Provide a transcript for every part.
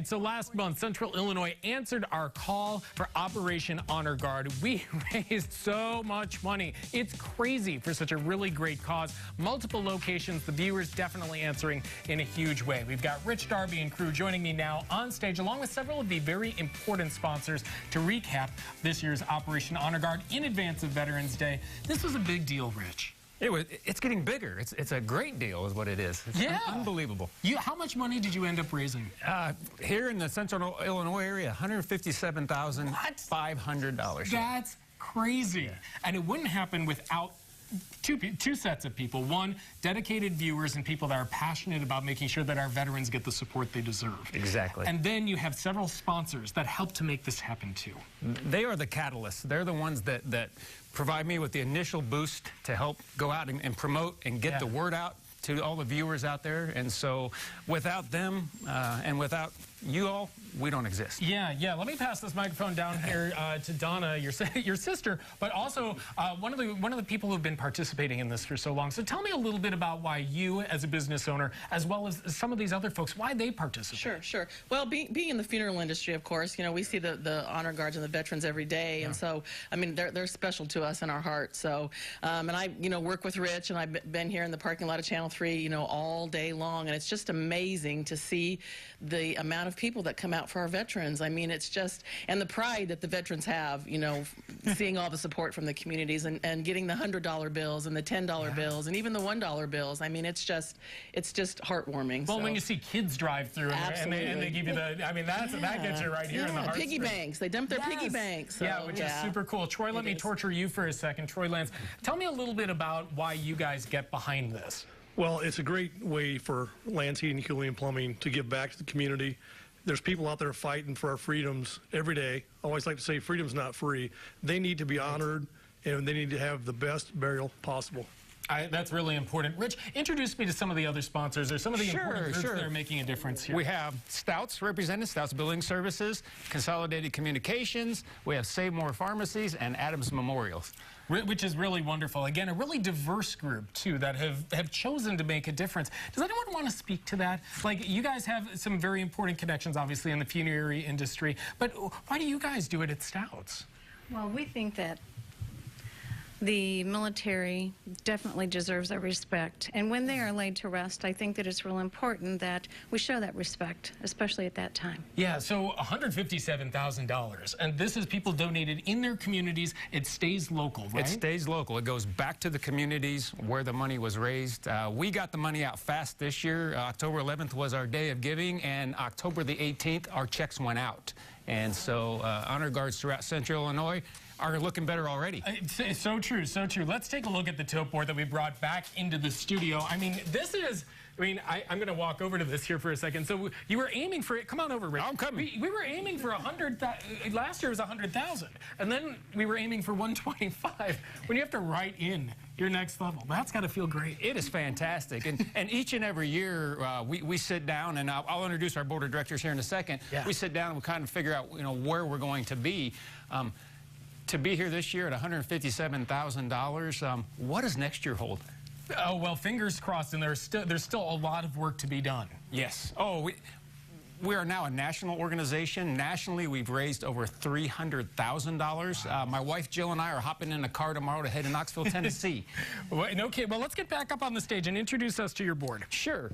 right, so last month, Central Illinois answered our call for Operation Honor Guard. We raised so much money. It's crazy for such a really great cause. Multiple locations, the viewers definitely answering in a huge way. We've got Rich Darby and crew joining me now on stage, along with several of the very important sponsors to recap this year's Operation Honor Guard in advance of Veterans Day. This was a big deal, Rich. It's getting bigger. It's a great deal is what it is. It's unbelievable. How much money did you end up raising? Here in the Central Illinois area, $157,500. That's crazy. Yeah. And it wouldn't happen without two sets of people. One, dedicated viewers and people that are passionate about making sure that our veterans get the support they deserve. Exactly. And then you have several sponsors that help to make this happen too. They are the catalysts. They're the ones that provide me with the initial boost to help go out and promote and get the word out to all the viewers out there. And so without them and without you all, we don't exist. Yeah. Let me pass this microphone down here to Donna, your sister, but also one of the people who've been participating in this for so long. So tell me a little bit about why you, as a business owner, as well as some of these other folks, why they participate. Sure. Well, being in the funeral industry, of course, you know, we see the honor guards and the veterans every day, and so I mean they're special to us in our heart. So and I work with Rich, and I've been here in the parking lot of Channel 3, all day long, and it's just amazing to see the amount of people that come out for our veterans. I mean, it's just, and the pride that the veterans have, seeing all the support from the communities and getting the $100 bills and the $10 bills and even the $1 bills. I mean, it's just heartwarming. Well, when you see kids drive through and they give you that gets you right here in the heart. Piggy banks. They dump their piggy banks. So, which is super cool. Troy, let me torture you for a second. Troy Lance, tell me a little bit about why you guys get behind this. Well, it's a great way for Lance Heating, Cooling, and Plumbing to give back to the community. There's people out there fighting for our freedoms every day. I always like to say freedom's not free. They need to be honored, and they need to have the best burial possible. That's really important. Rich, introduce me to some of the other sponsors or some of the important groups that are making a difference here. We have Stouts represented, Stouts Building Services, Consolidated Communications, we have Save More Pharmacies, and Adams Memorials. Which is really wonderful. Again, a really diverse group, too, that have chosen to make a difference. Does anyone want to speak to that? Like, you guys have some very important connections, obviously, in the funerary industry, but why do you guys do it at Stouts? Well, we think that the military definitely deserves our respect. And when they are laid to rest, I think that it's real important that we show that respect, especially at that time. Yeah, so $157,000. And this is people donated in their communities. It stays local, right? It stays local. It goes back to the communities where the money was raised. We got the money out fast this year. October 11th was our day of giving, and October the 18th, our checks went out. And so honor guards throughout Central Illinois are looking better already. It's so true, so true. Let's take a look at the tote board that we brought back into the studio. I mean, this is, I'm going to walk over to this here for a second. So you were aiming for it. Come on over, Rick. I'm coming. We were aiming for 100,000. Last year was 100,000. And then we were aiming for 125. When you have to write in your next level, that's got to feel great. It is fantastic. And each and every year, we sit down, and I'll introduce our board of directors here in a second. Yeah. We sit down and we kind of figure out, where we're going to be. To be here this year at $157,000, what does next year hold? Oh, well, fingers crossed, and there's still a lot of work to be done. Yes. Oh, we are now a national organization. Nationally, we've raised over $300,000. My wife Jill and I are hopping in a car tomorrow to head to Knoxville, Tennessee. Okay, well, let's get back up on the stage and introduce us to your board. Sure.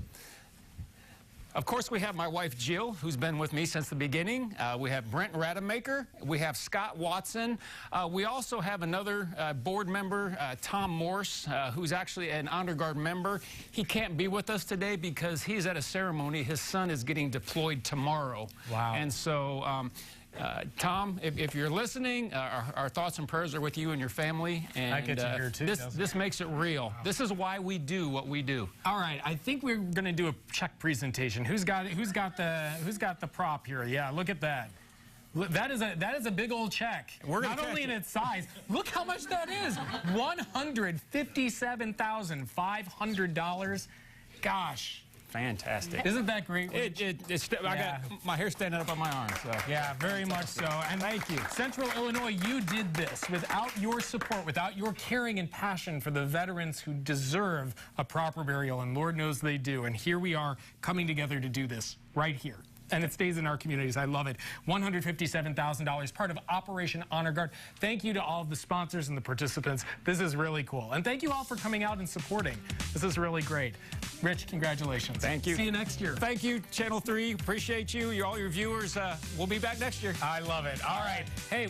Of course, we have my wife, Jill, who's been with me since the beginning. We have Brent Rademacher. We have Scott Watson. We also have another board member, Tom Morse, who's actually an Honor Guard member. He can't be with us today because he's at a ceremony. His son is getting deployed tomorrow. Wow. And so, Tom, if you're listening, our thoughts and prayers are with you and your family. And I get to hear too. This makes it real. Wow. This is why we do what we do. All right, I think we're going to do a check presentation. Who's got the prop here? Yeah, look at that. That is a big old check. Not only in its size, look how much that is. $157,500. Gosh. Fantastic. Isn't that great? I got my hair standing up on my arms. So. Yeah, very much so. And thank you. Central Illinois, you did this. Without your support, without your caring and passion for the veterans who deserve a proper burial, and Lord knows they do. And here we are coming together to do this right here. and it stays in our communities. I love it. $157,000, part of Operation Honor Guard. Thank you to all of the sponsors and the participants. This is really cool. And thank you all for coming out and supporting. This is really great. Rich, congratulations. Thank you. See you next year. Thank you, Channel 3. Appreciate you. All your viewers. We'll be back next year. I love it. All right. Hey.